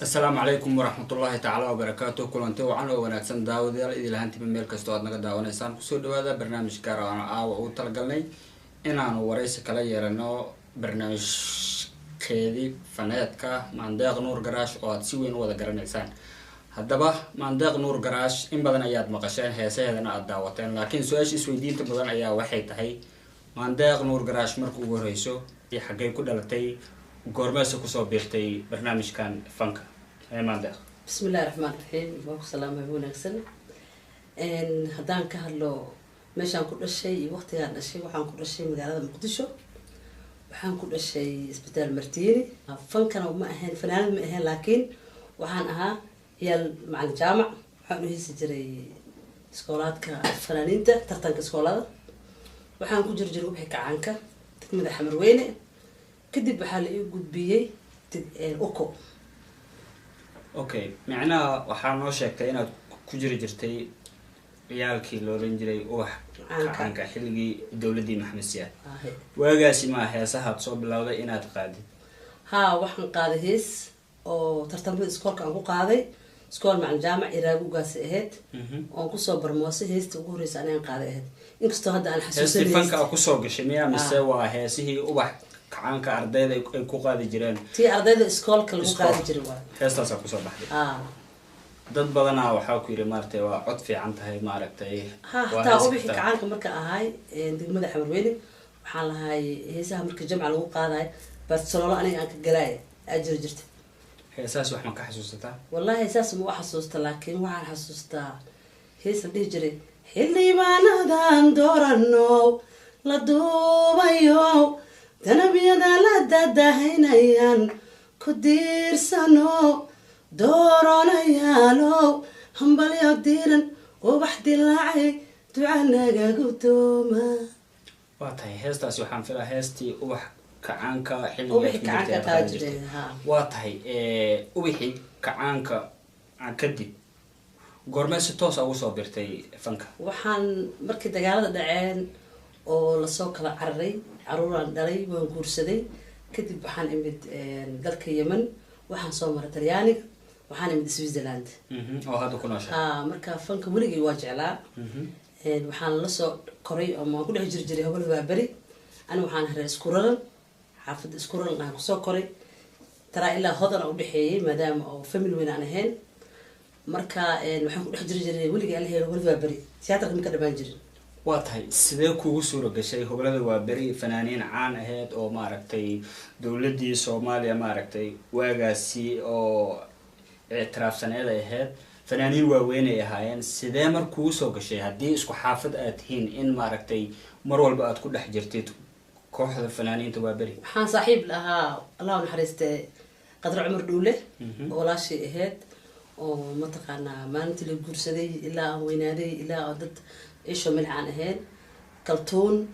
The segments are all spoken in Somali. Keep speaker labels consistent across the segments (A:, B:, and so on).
A: السلام عليكم ورحمة الله تعالى وبركاته. كلنتي وعنا ونكسن داود إذا لهنتي بميل كستوات نقد داون إنسان كسود هذا برنامج كاران أو تلقلني إن أنا ورئيس كلا يرنو برنامج كذي فنادك منداق نور جراش أو تسوين وذا جرن إنسان هدبه منداق نور جراش إن بدنا أياد مقشين هي سهلنا الدعوتين لكن سؤال سويدين تبغون أيا واحد هاي منداق نور جراش مركو ورئيسه يحقق كل التي قرماس كوسو بيرتي برنامج كان فانكا هاي مانداق.
B: بسم الله الرحمن الرحيم. بوك سلام عليكم أحسن. إن هدان كهلو ماشان كل شيء وقت هذا الشيء وحن كل شيء مدير مقدشو وحن كل شيء إسبتال مرتيني فانكا وما هن فنان ما هن لكن وحن هي مع الجامع وحن هي سجري سكولات كفنانين ترتان كسكولات وحن كجرجرو بحك عنك تكمل حمر وينه كدب بحال يقول بيي أوكو.
A: أوكي معنا وحنا شاكتين أنا كجري جرتي عيالكي لورنجري أوح عنك حلقي الدولة دي محمد سياد. وجاسي ما هي سهات صوب الله إنها تقادي.
B: ها وحنا قاعد هيس أو ترتبط سكول كأنكو قاعد سكول مع الجامعة إراجو قاس إهد. وأنكو صبر مواسي هيس تقول ريس أنا قاعد إهد. إنك استهدى أنا حسوس.
A: هيس تفنك أكو صوب جشمية مسوا هيسه أوح كعنك أرداد يكو قاضي جيران.
B: تي أرداد إسكول كلو قاضي جيران.
A: هستاس أكو صباح دي. dad badan waxa ku yiri maartay waa cod fiican tahay maaragtay
B: taa oo bixi kacanka marka ahay degmada Xamarweyne waxaan lahay heesaha marka jamca lagu qaaday Barcelona aniga aan ka galay ajir jirta
A: heesaas wax ma ka xasuustaa
B: wallahi heesaas ma xasuusta laakiin waxaan xasuustaa heesa dhigi jiray xillibaanadan doorano la duubayo tanabiyada la dadahaynayaan ku diirsano دورنا يالو هم بالي أديرن وبحد العي دعنا جاكوتوما.
A: واتهي هستاس وحن فيها هستي وح كعنك حلو.
B: وبحي كعنك تاجري ها.
A: واتهي وبحي كعنك عن كدي. قرمس توس أو صابرتي فنك.
B: وحن مركي دجالة دعين أو لسوق العري عرورا دري ونقرصدي كدي بحن إمد قلك يمن وحن صومر ترياني وحنا من سويسرلاند.
A: هذا كنا شيء.
B: مركا فنك ولقي واجع لا. وحنا لسه كوري أما كل حجر جري هو البابري. أنا وحنا هري سكورن حافظ سكورن أنا كسو كوري. ترى إلا هذا أو بحي مدام أو فاميلي وين أنا هين. مركا وحنا كل حجر جري ولقي عليه هو البابري. تياتر من كده بنجري.
A: واتهي سيده kugu soo gashay gobolada waa bari fanaaniin caan ahayd oo maaragtay dawladii Soomaaliya maaragtay waagaasi oo اعترافسنيد ahayd fanaaniin waaweyn ay ahaayeen sidee mar kugu soo gashay hadii isku xaafad aad tihiin in maaragtay mar walba aad ku dhex jirtid kooxda fanaaniinta waa bari
B: waxaan saaxiib lahaa Allah naxariistay qadar Umar Dhuule walaashay ahayd oo mataqaana maalintii la guursaday ilaa weynaaday ilaa dad إيشو ملعان هين كلتون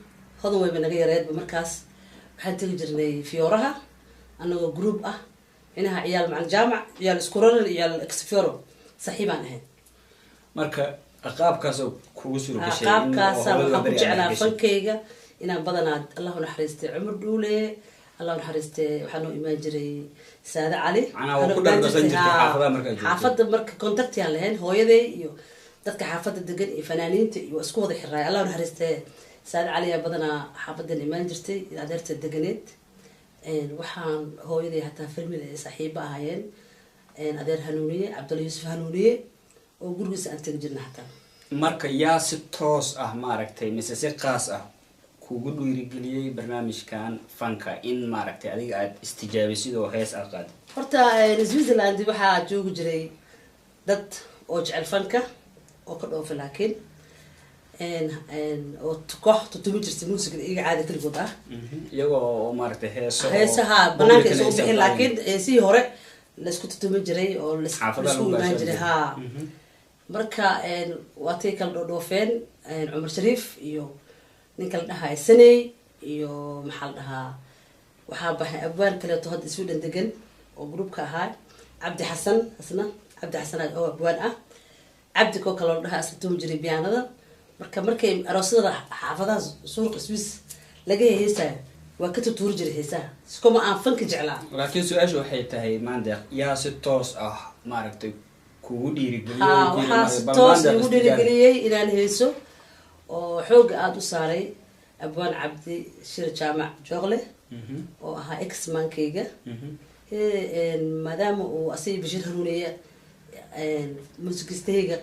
B: هذا وين بنجي ريد بمركز بحد تجرني في وراها أنا جروب هنا عيال مع الجامع عيال سكورل عيال إكسفيرو صحيبان هين
A: مركا أقاب كاسو كوسو
B: بشيء أقاب كاسو وحبج على فنكيجا إن بدنا الله نحرست عمر دولة الله نحرست وحنو إيماجري سادة علي
A: أنا وكل البسنجر حافظة مركا
B: حافظة مركا كونتاكت يعني هين هو يدي dadka xaafada degan ee fanaaniinta iyo isku wada xirray Allah naxariistay saad caliya badana xaafadan imaan jirtay adeerta deganeed waxaan hooyaday hataa filmida ay saaxiibo ahaayeen adeer hanuuniye Cabdulla Yuusuf hanuuniye oo gurigiisa aan tag jirnaa hataa
A: marka yaa si toos ah maaragtay mise si qaas ah kugu dhiirigeliyay barnaamijkan fanka in maaragtay adiga aad istijaabisid oo hees aad qaad
B: horta Switzerland waxa joogu jiray dad oo jecel fanka oo ka dhoof laakiin oo koox tutumijirta muusiga iga caadi kaligood
A: iyagoo maaragtay
B: heesaha banaanka isoo bixin laakiin si hore la isku tutumi jiray oo la isku imaan jiray marka waatay kala dhoofeen Umar Shariif iyo ninka la dhahay Sanay iyo maxal dhahaa waxa baxay abwaan kale oo hadda Sweden degan oo groupka ahaa Cabdi Xasan oo abwaan عبد كوكا لو ده أسلتهم جري بيانه مركب أروسنا حافظها سورق سويس لقيه هيسا waa ka tutuuri jiray heesaha iskuma aan fanka jeclaa.
A: laakiin su-aasha waxay tahay maandeeq yaa si toos ah maaragtay kugu dhiirigeliyo
B: waxaa si toos igu dhiirigeliyey inaan heeso oo xooga aada u saaray abwaan cabdi shir jaamac jooqle oo ahaa ex-maankayga maadaama uu asagii bashir hanuuniye muusikistahayga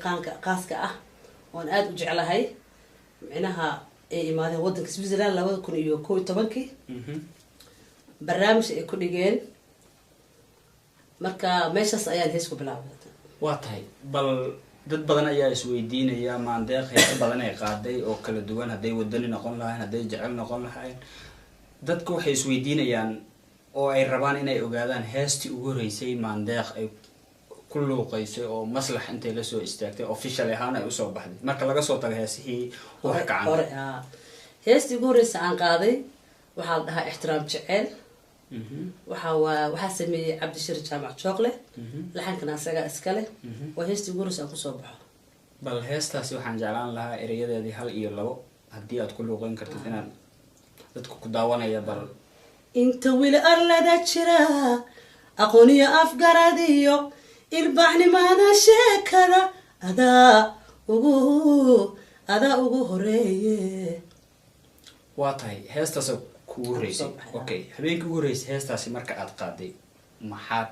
B: qaaska ah oon aada u jeclahay micnaha ay imaadeen waddanka Switzerland 2011 barnaamij ay ku dhigeen marka meeshaas ayaan hees ku bilaabay.
A: waa tahay bal dad badan ayaa isweydiinaya maandeeq heeso badan ay qaaday oo kala duwan hadday wadani noqon lahayn hadday jecel noqon lahayn dadku waxay isweydiinayaan oo ay rabaan inay ogaadaan heestii ugu horeysay maandeeq ay ku luuqaysay oo maslax intay la soo istaagtay official ahaan ay usoo baxday marka laga soo tago heesihii
B: hore heestii ugu horeysay aan qaaday waxaa la dhahaa ixtiraam jecel waxaa sameeyey cabdishir jaamac jooqle laxankana asagaa iskale waa heestii ugu horeysay aan kusoo baxo.
A: bal heestaasi waxaan jeclaan lahaa erayadeedii 1 iyo 2 haddii aad ku luuqeyn kartid inaad dadku ku daawanaya bal.
B: inta wili arlada jira aqooniyo afgarad iyo ilbaaxnimada sheekada adaa ugu horeeye.
A: waa tahay heestaas kugu horeysay okay habeenkii ugu horeysay heestaasi marka aad qaaday maxaad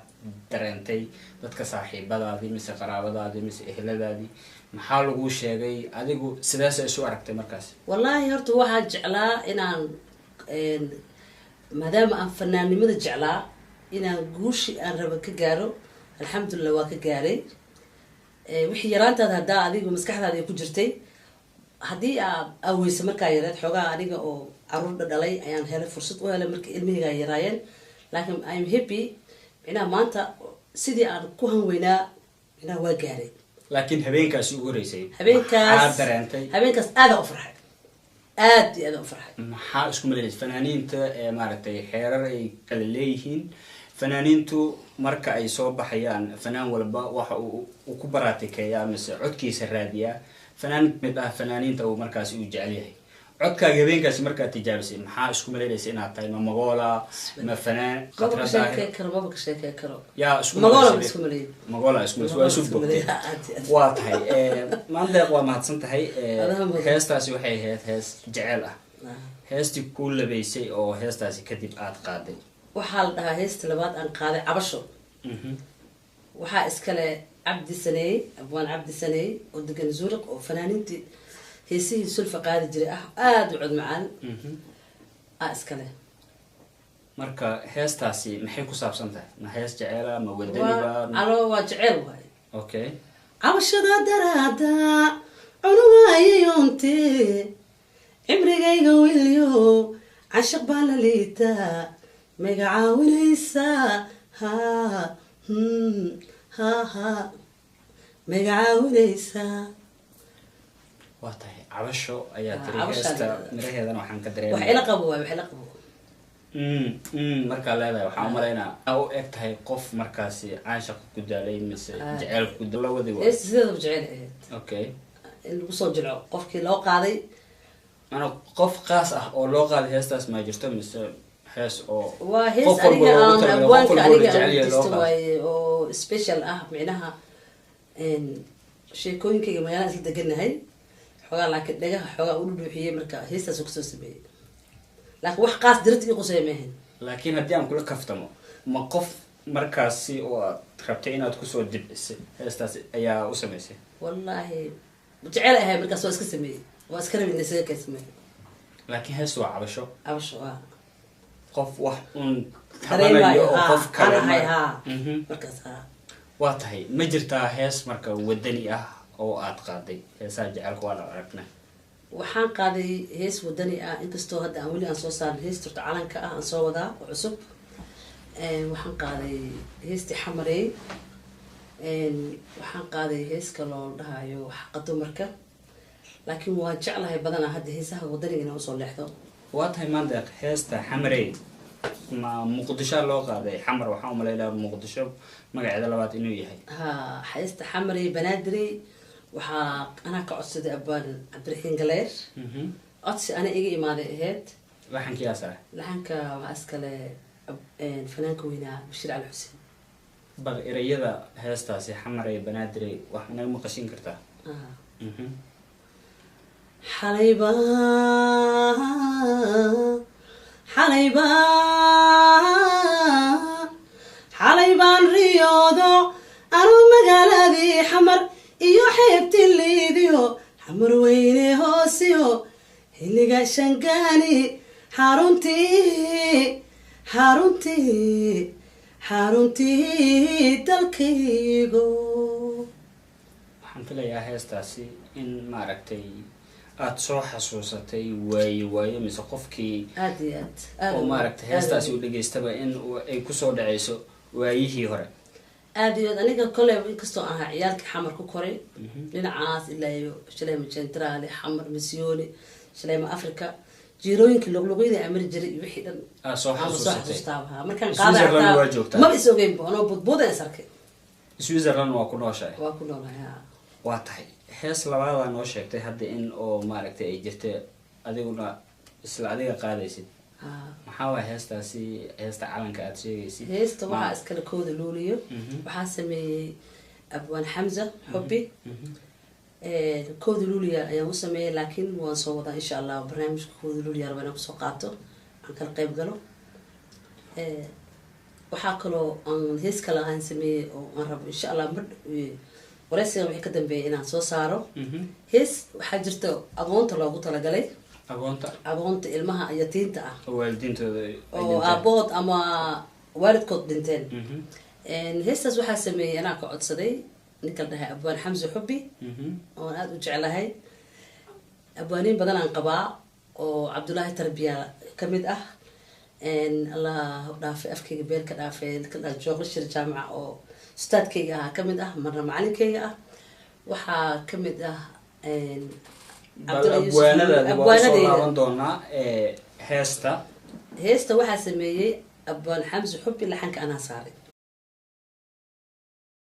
A: dareentay dadka saaxiibadaadii mise qaraabadaadii mise eheladaadii maxaa lagu sheegay adigu sidaas isu aragtay markaas?
B: wallaahi horta waxaan jeclaa inaan maadaama aan fanaannimada jeclaa inaan guushi aan raba ka gaaro alxamdulillah waa ka gaaray. wixii yaraantaada haddaa adigu maskaxdaada ay ku jirtay haddii aad aweysa markaa yareed xoogaa aniga oo caruur dhalay ayaan helay fursad u helay marka ilmihayga ay yaraayeen laakiin I'm happy micnaha maanta sidii aan ku hanweynaa micnaha waa gaaray.
A: laakiin habeenkaasi ugu horeysay
B: habeenkaas
A: dareentay
B: habeenkaas aada u farxay aad iyo aada u farxay.
A: maxaa isku malaynaysa fanaaniinta ee maaragtay xeerar ay kala leeyihiin fanaaniintu marka ay soo baxayaan fanaan walba waxa uu ku baraatikeeyaa mise codkiisa raadiyaa fanaan mid ah fanaaniinta uu markaasi uu jecel yahay codkaaga habeenkaasi markaad tijaabisay maxaa isku malaynaysa inaad tahay ma Magola ma fanaan
B: maba ka sheekey karo
A: yaa isku Magola isku waa isu bogtay waa tahay maandeeq waa mahadsan tahay heestaasi waxay ahayd hees jecel ah heestii ku labeysay oo heestaasi kadib aad qaaday
B: waxaa la dhahaa heesta labaad aan qaaday cabasho waxaa iskale cabdi saneey abwaan cabdi saneey oo degan Zurich oo fanaaniintii heesihii sulfa qaadi jiray ah aada u cod macaan iskale.
A: marka heestaasi maxay ku saabsan tahay ma hees jecela ma wadaniba
B: waa jecel waay.
A: okay
B: cabashada daraada cunu waayayoonte cimrigayga wilyo cashaq baa la liitaa mega caawinaysaa mega caawinaysaa.
A: waa tahay cabasho ayaa tiri heesta miraheedana waxaan ka dareemay
B: wax ila qabo waay wax ila qabo
A: markaa leedahay waxaan u malaynaa u eg tahay qof markaasi caashaq ku daalay mise jecel ku la wadi waa
B: sideedaba jecel ahayd.
A: okay
B: in lagu soo jilco qofkii loo qaaday
A: ana qof qaas ah oo loo qaaday heestaas ma jirto mise hees oo
B: waa hees aniga aan abwaanka aniga aan disto waaye oo special ah micnaha sheekooyinkayga magaalada isla deganahay xoogaa laakiin dhagaha xoogaa u dhuuxiyey marka heestaas kusoo sameeyey laakiin wax qaas dirad ii qusay maahan.
A: laakiin haddii aan kula kaftamo ma qof markaasi oo aad rabtay inaad kusoo dibcisay heestaas ayaa u samaysay?
B: wallaahi jecel ahay markaas waa iska sameeyey waa iska rabin isaga ka sameeyey.
A: laakiin hees waa cabasho
B: waa
A: qof wax un tabanayo oo qof kale
B: markaas
A: waa tahay ma jirtaa hees marka wadani ah oo aad qaaday heesaha jecelka waa la aragnaa?
B: waxaan qaaday hees wadani ah inkastoo hadda aan weli aan soo saarin hees turta calanka ah aan soo wadaa oo cusub. waxaan qaaday heestii xamarey waxaan qaaday hees kaloo dhahayo xaqa dumarka laakiin waan jeclahay badanaa hadda heesaha wadaniga inaan usoo leexdo.
A: waa tahay maandeeq heesta xamarey ma muqdisho loo qaaday? xamar waxaan umaleynaa muqdisho magaceeda labaad inuu yahay.
B: heesta xamarey banaadirey waxaa anaa ka codsaday abaan cabdiraxiin galeer codsi ana iga imaaday ahayd
A: laxankii yaa sare
B: laxanka waxaa iskale fanaanka weynaa bashiir cali xuseen.
A: bal erayada heestaasi xamar ee banaadirey wax naga maqashin kartaa?
B: xalayba xalayba xalaybaan riyoodo anuu magaaladii xamar iyo xeebti liidiyo xamar weyne hoosiyo xilliga shangaani xaruntii dalkaygo.
A: waxaan filayaa heestaasi in maaragtay aada soo xasuusatay waayo mise qofkii
B: aad iyo aad
A: oo maaragtay heestaasi u dhageystaba in ay kusoo dhaceyso waayihii hore.
B: aad iyo aad aniga kole inkastoo ahaa ciyaalkii xamar ku koray dhinacaas ilaa iyo shaleema centrale xamar misyooni shaleema africa jiirooyinkii luqluqyadii amari jiray iyo wixii dhan
A: soo
B: xasuustaa markaan
A: Switzerland waa joogtaa?
B: maba is ogeynba anoo budbuudan is arkay.
A: Switzerland waa ku nooshahay?
B: waa ku noolahay ha.
A: waa tahay hees labaadaa noo sheegtay hadda in oo maaragtay ay jirta adiguna isla adiga qaadaysid. maxaa waa heestaasi heesta calanka aada sheegaysid?
B: heesta waxaa iskale kooda luuliyo waxaa sameeyey abwaan xamza xubbi. kooda luuliya ayaan u sameeyay laakiin waan soo wadaa insha allah barnaamijka kooda luuliya raba inaan kusoo qaato aan kala qayb galo. waxaa kaloo aan hees kale aan sameeyey oo aan rabo insha allah mar wareysigan wixii ka dambeeyay inaan soo saaro. hees waxaa jirta agoonta loogu talagalay. agoonta ilmaha yatiinta ah
A: waalidiintooda
B: oo aabood ama waalidkood dhinteen. heestaas waxaa sameeyey anaa ka codsaday ninka la dhahay abwaan xamse xubbi oon aada u jeclahay. abwaaniin badan aan qabaa oo cabdullaahi tarbiya kamid ah. allah dhaafay afkayga been ka dhaafay jooqla shir jaamaca oo ustaadkayga ahaa kamid ah marna macalinkayga ah. waxaa kamid ah
A: abwaanadaadi waa soo laaban doonaa. heesta
B: waxaa sameeyey abwaan xamse xubbi laxanka anaa saaray.